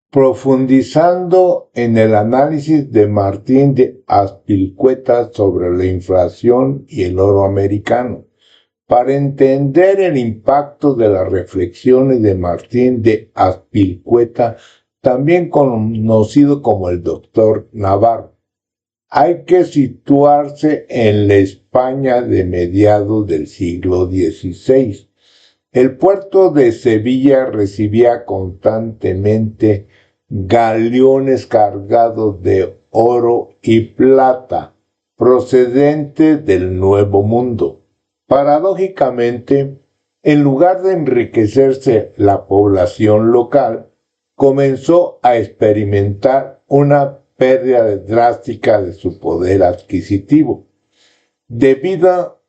profundizando en el análisis de Martín de Azpilicueta sobre la inflación y el oro americano, para entender el impacto de las reflexiones de Martín de Azpilicueta, también conocido como el Doctor Navarro. Hay que situarse en la España de mediados del siglo XVI. El puerto de Sevilla recibía constantemente galeones cargados de oro y plata procedentes del Nuevo Mundo. Paradójicamente, en lugar de enriquecerse la población local, comenzó a experimentar una pérdida drástica de su poder adquisitivo, debido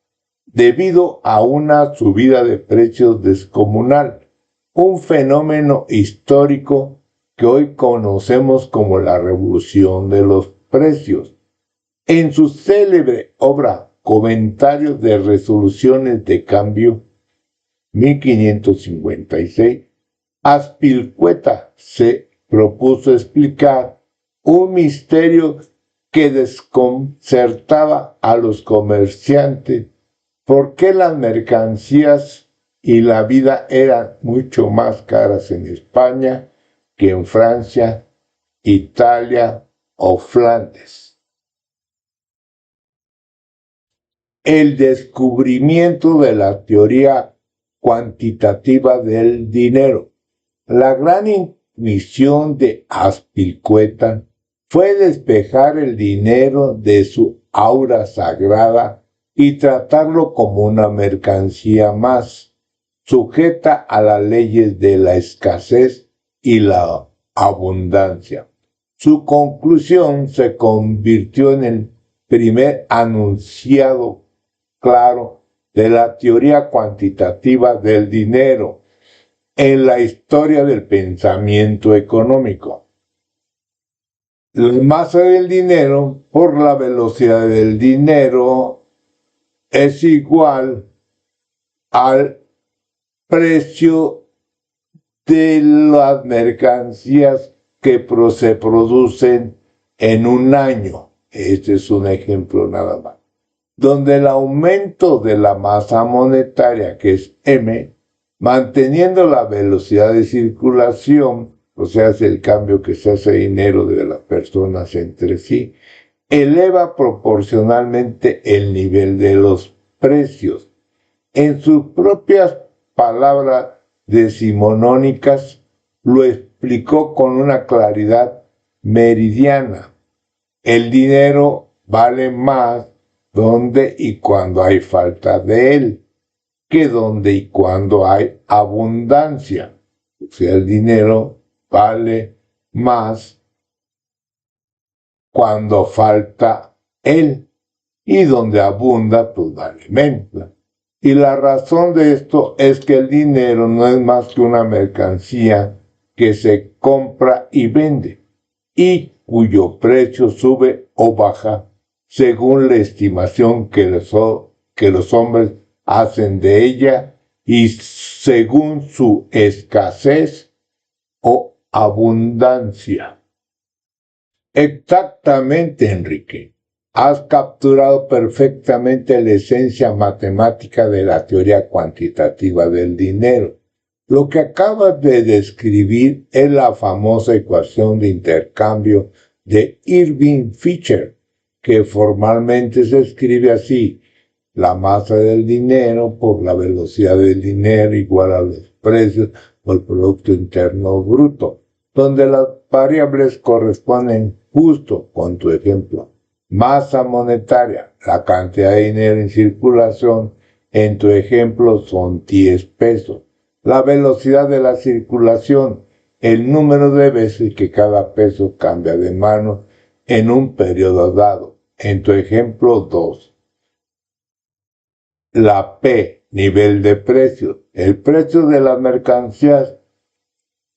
a una subida de precios descomunal, un fenómeno histórico que hoy conocemos como la revolución de los precios. En su célebre obra Comentarios de Resoluciones de Cambio, 1556, Azpilicueta se propuso explicar un misterio que desconcertaba a los comerciantes: ¿por qué las mercancías y la vida eran mucho más caras en España que en Francia, Italia o Flandes? El descubrimiento de la teoría cuantitativa del dinero. La gran misión de Azpilicueta fue despejar el dinero de su aura sagrada y tratarlo como una mercancía más, sujeta a las leyes de la escasez y la abundancia. Su conclusión se convirtió en el primer anunciado claro de la teoría cuantitativa del dinero en la historia del pensamiento económico. La masa del dinero por la velocidad del dinero es igual al precio de las mercancías que se producen en un año. Este es un ejemplo nada más, donde el aumento de la masa monetaria, que es M, manteniendo la velocidad de circulación, o sea, es el cambio que se hace de dinero de las personas entre sí, eleva proporcionalmente el nivel de los precios. En sus propias palabras decimonónicas, lo explicó con una claridad meridiana: el dinero vale más donde y cuando hay falta de él que donde y cuando hay abundancia. O sea, el dinero vale más cuando falta él, y donde abunda, pues vale menos. Y la razón de esto es que el dinero no es más que una mercancía que se compra y vende, y cuyo precio sube o baja según la estimación que los hombres hacen de ella y según su escasez o abundancia. Exactamente, Enrique. Has capturado perfectamente la esencia matemática de la teoría cuantitativa del dinero. Lo que acabas de describir es la famosa ecuación de intercambio de Irving Fisher, que formalmente se escribe así: la masa del dinero por la velocidad del dinero igual a los precios por el Producto Interno Bruto, donde las variables corresponden justo con tu ejemplo. Masa monetaria, la cantidad de dinero en circulación, en tu ejemplo son 10 pesos. La velocidad de la circulación, el número de veces que cada peso cambia de mano en un periodo dado, en tu ejemplo 2. La P, nivel de precios, el precio de las mercancías,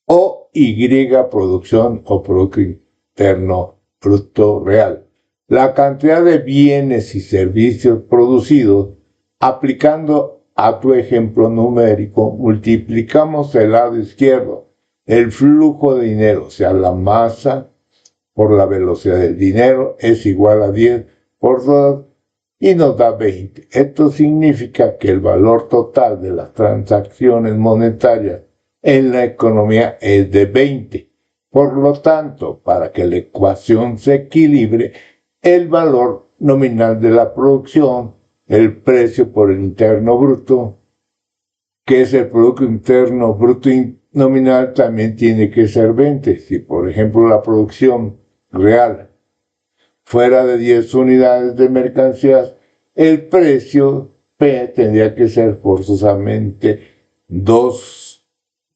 o Y, producción o Producto Interno Bruto Real, la cantidad de bienes y servicios producidos. Aplicando a tu ejemplo numérico, multiplicamos el lado izquierdo, el flujo de dinero, o sea, la masa por la velocidad del dinero es igual a 10 por 2 y nos da 20. Esto significa que el valor total de las transacciones monetarias en la economía es de 20. Por lo tanto, para que la ecuación se equilibre, el valor nominal de la producción, el precio por el interno bruto, que es el Producto Interno Bruto nominal, también tiene que ser 20. Si, por ejemplo, la producción real fuera de 10 unidades de mercancías, el precio P tendría que ser forzosamente 2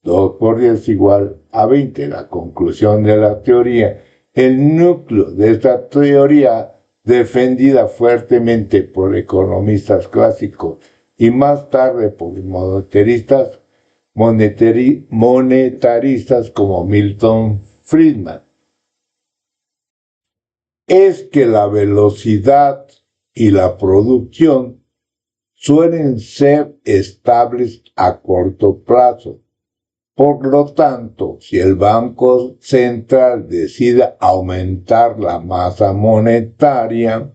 por 10 igual a 20. La conclusión de la teoría, el núcleo de esta teoría, defendida fuertemente por economistas clásicos y más tarde por monetaristas como Milton Friedman, es que la velocidad y la producción suelen ser estables a corto plazo. Por lo tanto, si el Banco Central decide aumentar la masa monetaria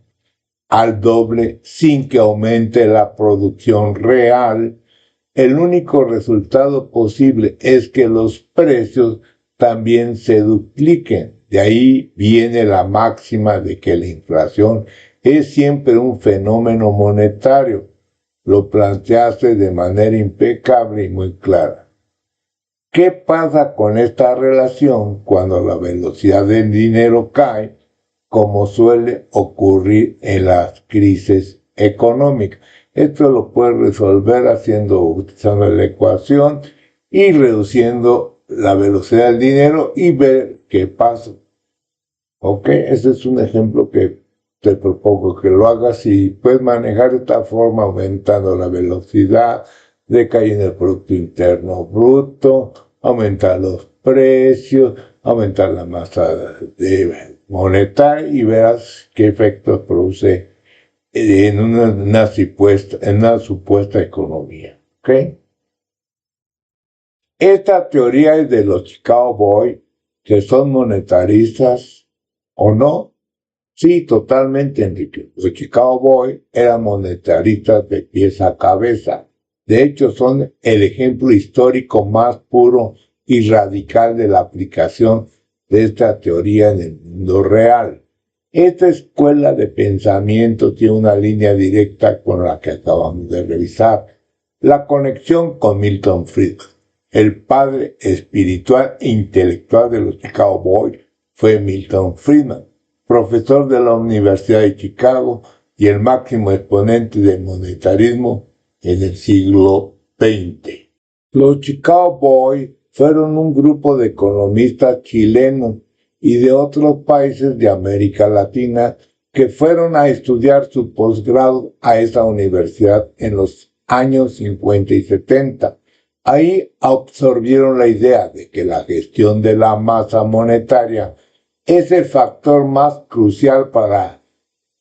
al doble sin que aumente la producción real, el único resultado posible es que los precios también se dupliquen. De ahí viene la máxima de que la inflación es siempre un fenómeno monetario. Lo planteaste de manera impecable y muy clara. ¿Qué pasa con esta relación cuando la velocidad del dinero cae, como suele ocurrir en las crisis económicas? Esto lo puedes resolver utilizando la ecuación y reduciendo la velocidad del dinero y ver qué pasa. ¿Ok? Ese es un ejemplo que te propongo que lo hagas y puedes manejar de esta forma, aumentando la velocidad, decayendo el Producto Interno Bruto, aumentar los precios, aumentar la masa monetaria y verás qué efectos produce en una supuesta economía. ¿Ok? Esta teoría es de los Chicago Boys, que son monetaristas o no. Sí, totalmente, Enrique. Los Chicago Boys eran monetaristas de pies a cabeza. De hecho, son el ejemplo histórico más puro y radical de la aplicación de esta teoría en el mundo real. Esta escuela de pensamiento tiene una línea directa con la que acabamos de revisar, la conexión con Milton Friedman. El padre espiritual e intelectual de los Chicago Boys fue Milton Friedman, profesor de la Universidad de Chicago y el máximo exponente del monetarismo en el siglo XX. Los Chicago Boys fueron un grupo de economistas chilenos y de otros países de América Latina que fueron a estudiar su posgrado a esa universidad en los años 50 y 70. Ahí absorbieron la idea de que la gestión de la masa monetaria es el factor más crucial para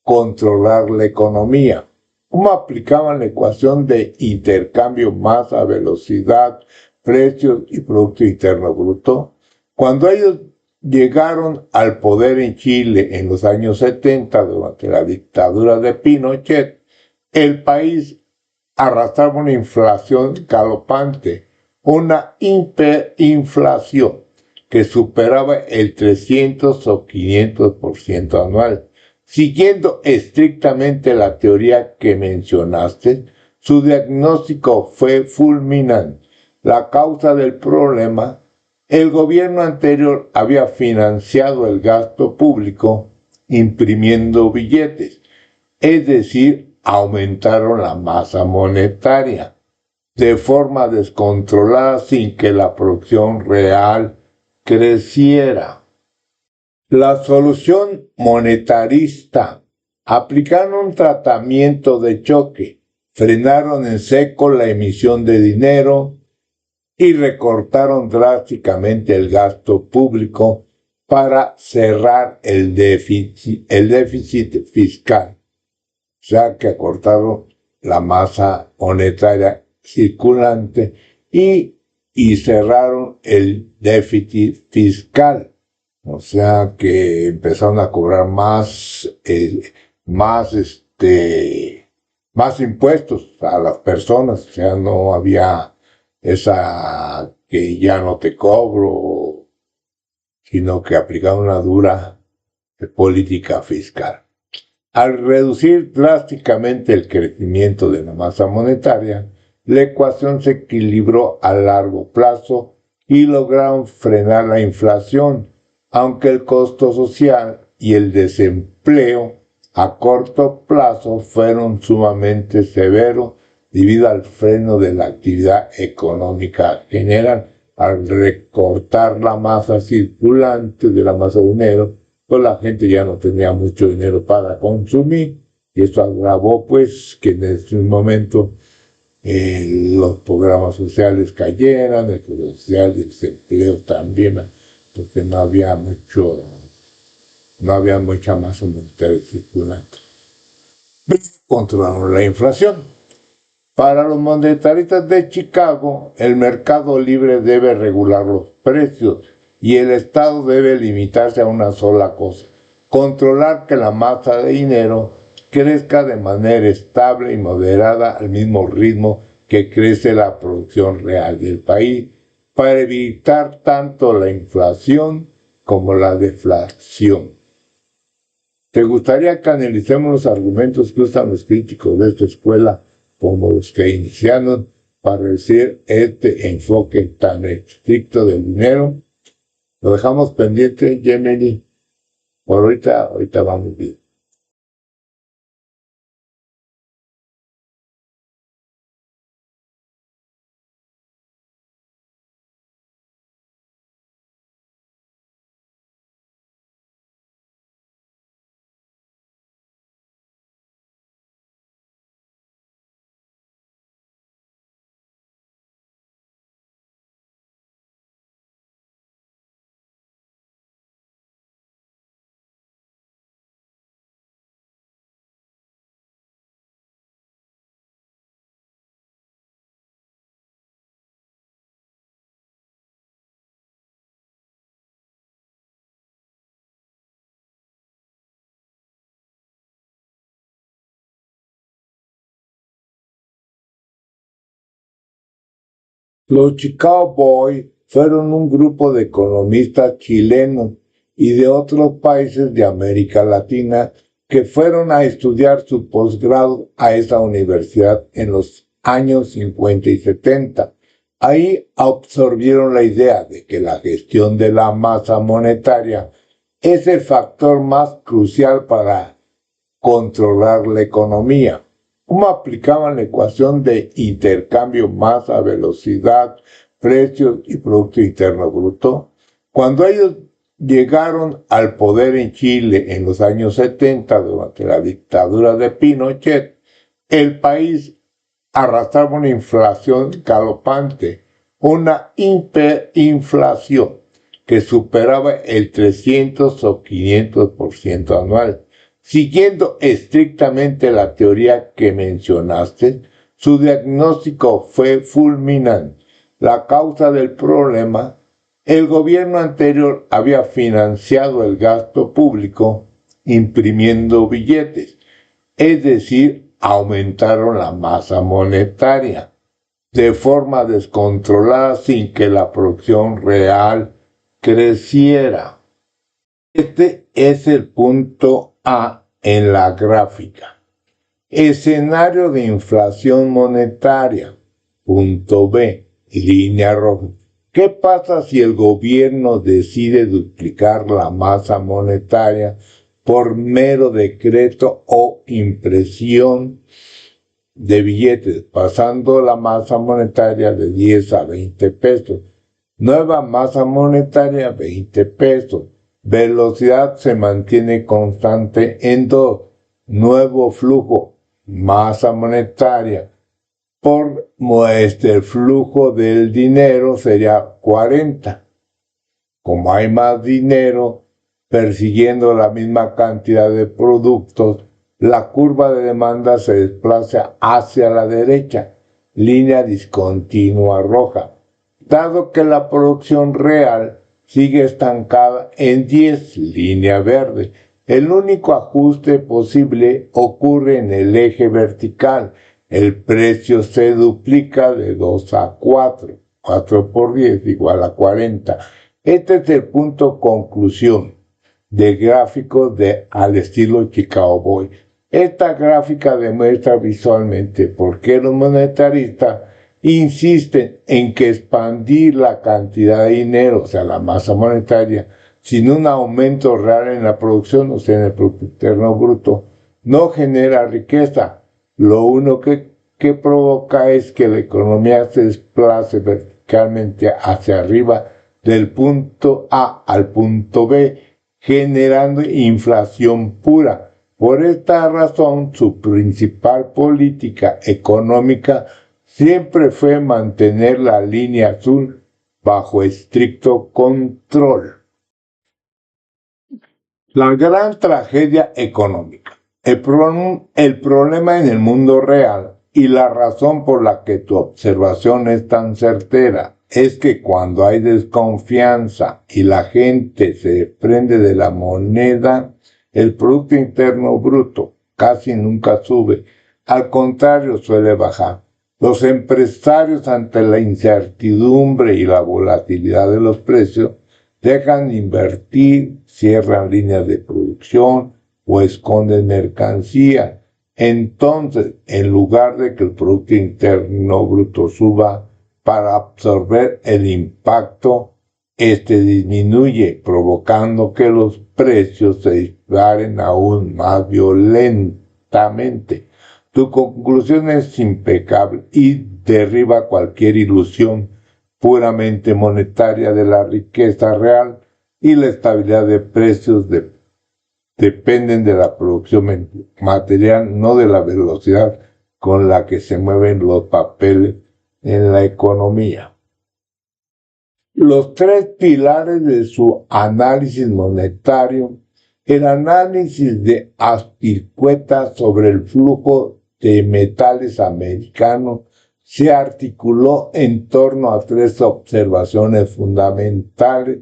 controlar la economía. ¿Cómo aplicaban la ecuación de intercambio masa, velocidad, precios y Producto Interno Bruto? Cuando ellos llegaron al poder en Chile en los años 70 durante la dictadura de Pinochet, el país arrastraba una inflación galopante, una hiperinflación que superaba el 300 o 500% anual. Siguiendo estrictamente la teoría que mencionaste, su diagnóstico fue fulminante. La causa del problema: el gobierno anterior había financiado el gasto público imprimiendo billetes, es decir, aumentaron la masa monetaria de forma descontrolada sin que la producción real creciera. La solución monetarista: aplicaron un tratamiento de choque, frenaron en seco la emisión de dinero y recortaron drásticamente el gasto público para cerrar el déficit fiscal. O sea que acortaron la masa monetaria circulante y cerraron el déficit fiscal. O sea que empezaron a cobrar más, más impuestos a las personas. O sea, no había esa que ya no te cobro, sino que aplicaron una dura política fiscal. Al reducir drásticamente el crecimiento de la masa monetaria, la ecuación se equilibró a largo plazo y lograron frenar la inflación, aunque el costo social y el desempleo a corto plazo fueron sumamente severos debido al freno de la actividad económica general. Al recortar la masa circulante de la masa de dinero, pues la gente ya no tenía mucho dinero para consumir, y eso agravó pues que en ese momento los programas sociales cayeran, el programa social y el desempleo también, porque no había mucha masa monetaria circulante. Controlaron la inflación. Para los monetaristas de Chicago, el mercado libre debe regular los precios y el Estado debe limitarse a una sola cosa: controlar que la masa de dinero crezca de manera estable y moderada al mismo ritmo que crece la producción real del país, para evitar tanto la inflación como la deflación. ¿Te gustaría que analicemos los argumentos que usan los críticos de esta escuela como los que iniciaron para decir este enfoque tan estricto del dinero? Lo dejamos pendiente, Gemini. Por ahorita vamos bien. Los Chicago Boys fueron un grupo de economistas chilenos y de otros países de América Latina que fueron a estudiar su posgrado a esa universidad en los años 50 y 70. Ahí absorbieron la idea de que la gestión de la masa monetaria es el factor más crucial para controlar la economía. ¿Cómo aplicaban la ecuación de intercambio masa, velocidad, precios y Producto Interno Bruto? Cuando ellos llegaron al poder en Chile en los años 70, durante la dictadura de Pinochet, el país arrastraba una inflación galopante, una hiperinflación que superaba el 300 o 500% anual. Siguiendo estrictamente la teoría que mencionaste, su diagnóstico fue fulminante. La causa del problema: el gobierno anterior había financiado el gasto público imprimiendo billetes, es decir, aumentaron la masa monetaria de forma descontrolada sin que la producción real creciera. Este es el punto A en la gráfica. Escenario de inflación monetaria. Punto B, línea roja. ¿Qué pasa si el gobierno decide duplicar la masa monetaria por mero decreto o impresión de billetes, pasando la masa monetaria de 10 a 20 pesos? Nueva masa monetaria, 20 pesos. Velocidad se mantiene constante en 2. Nuevo flujo, masa monetaria por el flujo del dinero sería 40. Como hay más dinero persiguiendo la misma cantidad de productos, la curva de demanda se desplaza hacia la derecha, línea discontinua roja. dado que la producción real sigue estancada en 10, línea verde. El único ajuste posible ocurre en el eje vertical. El precio se duplica de 2 a 4. 4 por 10 igual a 40. Este es el punto conclusión del gráfico al estilo Chicago Boy. Esta gráfica demuestra visualmente por qué los monetaristas insisten en que expandir la cantidad de dinero, o sea, la masa monetaria, sin un aumento real en la producción, o sea, en el Producto Interno Bruto, no genera riqueza. Lo único que provoca es que la economía se desplace verticalmente hacia arriba del punto A al punto B, generando inflación pura. Por esta razón, su principal política económica siempre fue mantener la línea azul bajo estricto control. La gran tragedia económica. El problema en el mundo real y la razón por la que tu observación es tan certera es que cuando hay desconfianza y la gente se desprende de la moneda, el Producto Interno Bruto casi nunca sube, al contrario suele bajar. Los empresarios, ante la incertidumbre y la volatilidad de los precios, dejan de invertir, cierran líneas de producción o esconden mercancía. Entonces, en lugar de que el Producto Interno Bruto suba para absorber el impacto, este disminuye, provocando que los precios se disparen aún más violentamente. Tu conclusión es impecable y derriba cualquier ilusión puramente monetaria de la riqueza real y la estabilidad de precios dependen de la producción material, no de la velocidad con la que se mueven los papeles en la economía. Los tres pilares de su análisis monetario: el análisis de Azpilicueta sobre el flujo de metales americanos se articuló en torno a tres observaciones fundamentales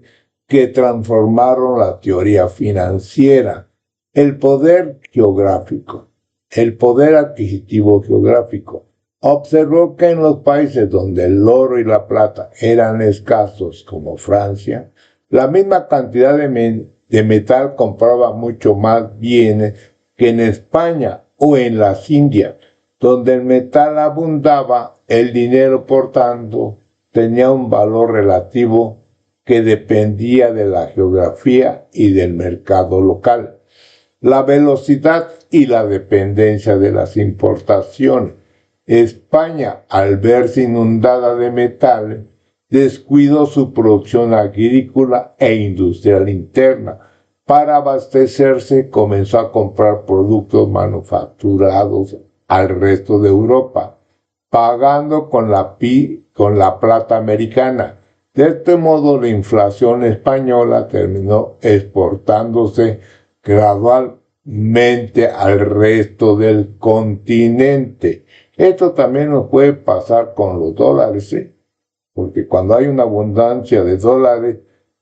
que transformaron la teoría financiera: el poder geográfico, el poder adquisitivo geográfico. Observó que en los países donde el oro y la plata eran escasos, como Francia, la misma cantidad de metal compraba mucho más bienes que en España o en las Indias, donde el metal abundaba. El dinero, por tanto, tenía un valor relativo que dependía de la geografía y del mercado local, la velocidad y la dependencia de las importaciones. España, al verse inundada de metales, descuidó su producción agrícola e industrial interna. Para abastecerse, comenzó a comprar productos manufacturados al resto de Europa, pagando con la plata americana. De este modo, la inflación española terminó exportándose gradualmente al resto del continente. Esto también nos puede pasar con los dólares, porque cuando hay una abundancia de dólares,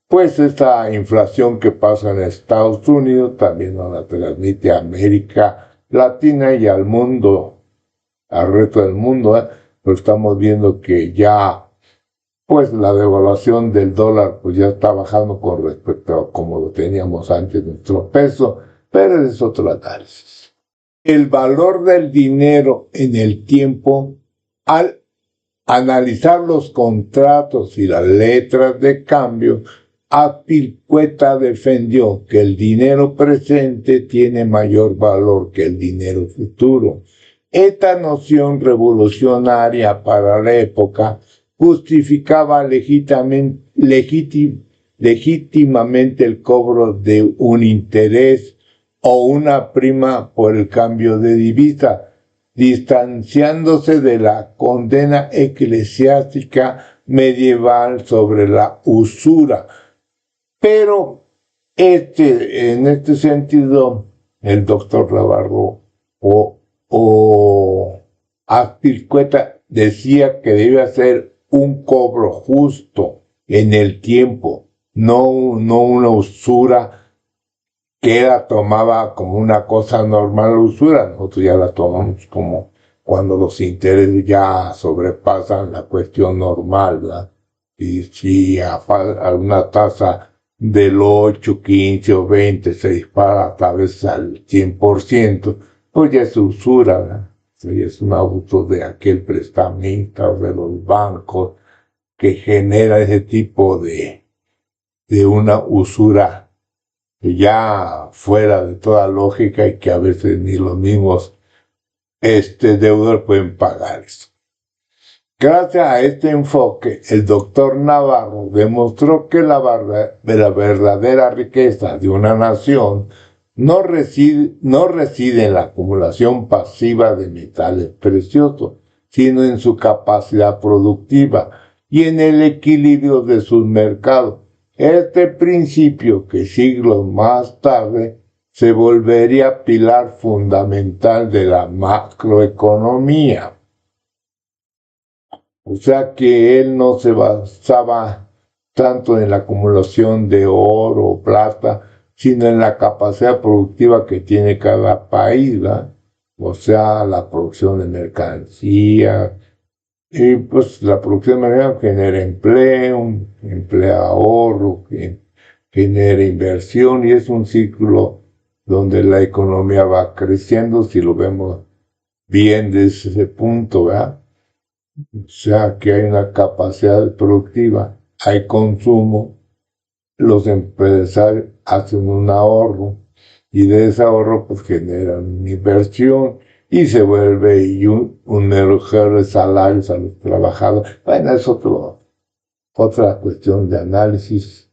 pues esta inflación que pasa en Estados Unidos también nos la transmite a América Latina y al mundo, al resto del mundo. Lo estamos viendo que ya, pues la devaluación del dólar pues ya está bajando con respecto a como lo teníamos antes nuestro peso, pero es otro análisis. El valor del dinero en el tiempo. Al analizar los contratos y las letras de cambio, Azpilicueta defendió que el dinero presente tiene mayor valor que el dinero futuro. Esta noción revolucionaria para la época justificaba legítimamente el cobro de un interés o una prima por el cambio de divisa, distanciándose de la condena eclesiástica medieval sobre la usura. Pero en este sentido, el doctor Navarro o Azpilicueta decía que debía ser un cobro justo en el tiempo, no una usura que la tomaba como una cosa normal la usura. Nosotros ya la tomamos como cuando los intereses ya sobrepasan la cuestión normal, ¿verdad? Y si a una tasa del 8, 15 o 20 se dispara a veces al 100%, pues ya es usura, ¿verdad? Sí, es un abuso de aquel prestamista o de los bancos que genera ese tipo de una usura ya fuera de toda lógica y que a veces ni los mismos deudores pueden pagar eso. Gracias a este enfoque, el doctor Navarro demostró que la verdadera riqueza de una nación no reside en la acumulación pasiva de metales preciosos, sino en su capacidad productiva y en el equilibrio de sus mercados. Este principio, que siglos más tarde se volvería pilar fundamental de la macroeconomía. O sea que él no se basaba tanto en la acumulación de oro o plata, sino en la capacidad productiva que tiene cada país, ¿verdad? O sea, la producción de mercancía. Y pues la producción de mercancía genera empleo, emplea ahorro, genera inversión, y es un ciclo donde la economía va creciendo, si lo vemos bien desde ese punto, ¿verdad? O sea que hay una capacidad productiva, hay consumo, los empresarios hacen un ahorro y de ese ahorro pues generan una inversión y se vuelve un mejor de salarios a los trabajadores. Bueno, es otra cuestión de análisis